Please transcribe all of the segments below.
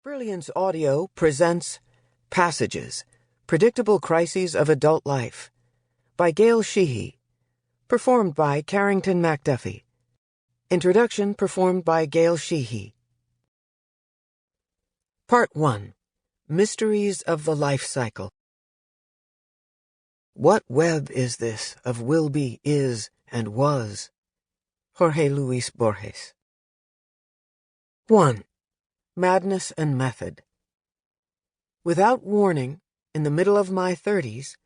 Brilliance Audio presents Passages, Predictable Crises of Adult Life by Gail Sheehy, performed by Carrington McDuffie. Introduction performed by Gail Sheehy. Part 1. Mysteries of the Life Cycle. What web is this of will be, is, and was? Jorge Luis Borges. 1. Madness and Method. Without warning, in the middle of my 30s,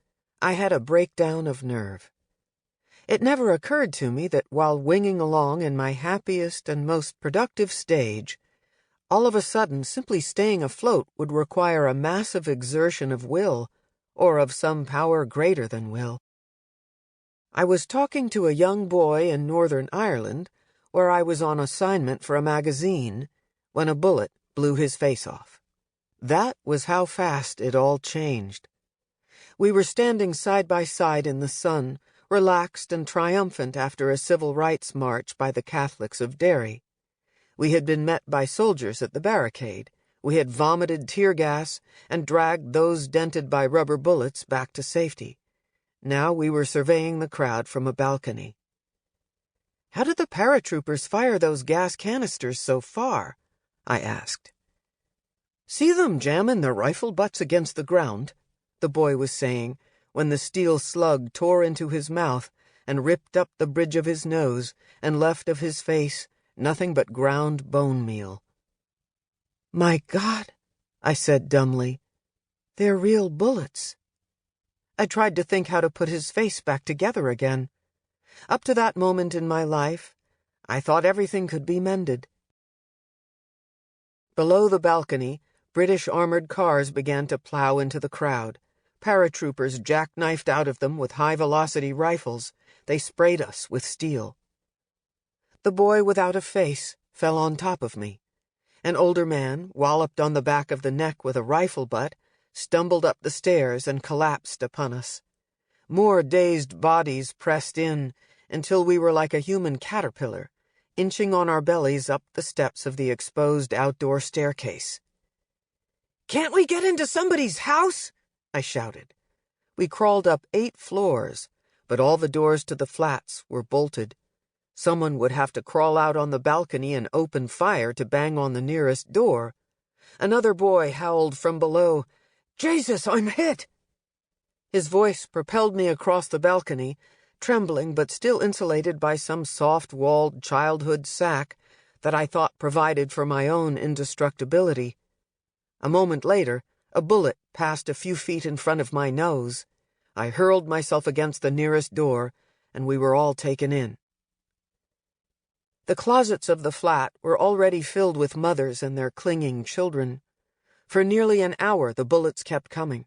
I had a breakdown of nerve. It never occurred to me that while winging along in my happiest and most productive stage, all of a sudden simply staying afloat would require a massive exertion of will, or of some power greater than will. I was talking to a young boy in Northern Ireland, where I was on assignment for a magazine, when a bullet blew his face off. That was how fast it all changed. We were standing side by side in the sun, relaxed and triumphant after a civil rights march by the Catholics of Derry. We had been met by soldiers at the barricade. We had vomited tear gas and dragged those dented by rubber bullets back to safety. Now we were surveying the crowd from a balcony. "How did the paratroopers fire those gas canisters so far?" I asked. "See them jamming their rifle butts against the ground," the boy was saying, when the steel slug tore into his mouth and ripped up the bridge of his nose and left of his face nothing but ground bone meal. "My God," I said dumbly, "they're real bullets." I tried to think how to put his face back together again. Up to that moment in my life, I thought everything could be mended. Below the balcony, British armored cars began to plow into the crowd. Paratroopers jackknifed out of them with high-velocity rifles. They sprayed us with steel. The boy without a face fell on top of me. An older man, walloped on the back of the neck with a rifle butt, stumbled up the stairs and collapsed upon us. More dazed bodies pressed in until we were like a human caterpillar, inching on our bellies up the steps of the exposed outdoor staircase. "Can't we get into somebody's house?" I shouted. We crawled up 8 floors, but all the doors to the flats were bolted. Someone would have to crawl out on the balcony and open fire to bang on the nearest door. Another boy howled from below, "Jesus, I'm hit!" His voice propelled me across the balcony, trembling but still insulated by some soft-walled childhood sack that I thought provided for my own indestructibility. A moment later, a bullet passed a few feet in front of my nose. I hurled myself against the nearest door, and we were all taken in. The closets of the flat were already filled with mothers and their clinging children. For nearly an hour the bullets kept coming.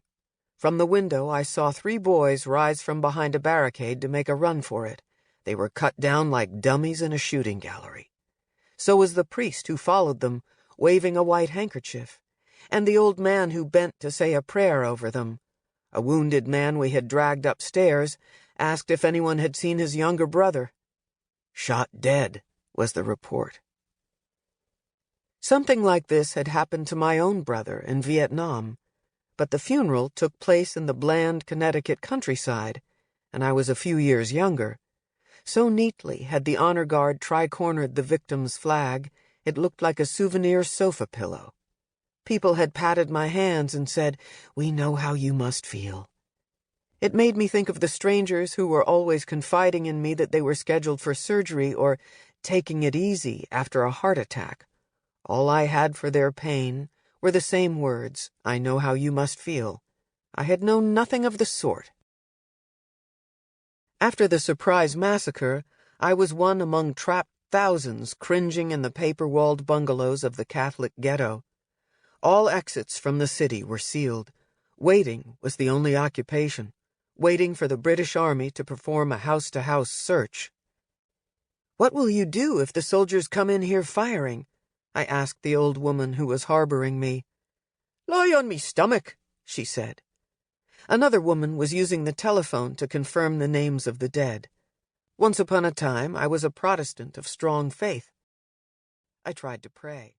From the window I saw 3 boys rise from behind a barricade to make a run for it. They were cut down like dummies in a shooting gallery. So was the priest who followed them, waving a white handkerchief, and the old man who bent to say a prayer over them. A wounded man we had dragged upstairs asked if anyone had seen his younger brother. "Shot dead," was the report. Something like this had happened to my own brother in Vietnam, but the funeral took place in the bland Connecticut countryside, and I was a few years younger. So neatly had the honor guard tri-cornered the victim's flag, it looked like a souvenir sofa pillow. People had patted my hands and said, "We know how you must feel." It made me think of the strangers who were always confiding in me that they were scheduled for surgery or taking it easy after a heart attack. All I had for their pain were the same words, "I know how you must feel." I had known nothing of the sort. After the surprise massacre, I was one among trapped thousands cringing in the paper-walled bungalows of the Catholic ghetto. All exits from the city were sealed. Waiting was the only occupation, waiting for the British Army to perform a house-to-house search. "What will you do if the soldiers come in here firing?" I asked the old woman who was harboring me. "Lie on me stomach," she said. Another woman was using the telephone to confirm the names of the dead. Once upon a time, I was a Protestant of strong faith. I tried to pray.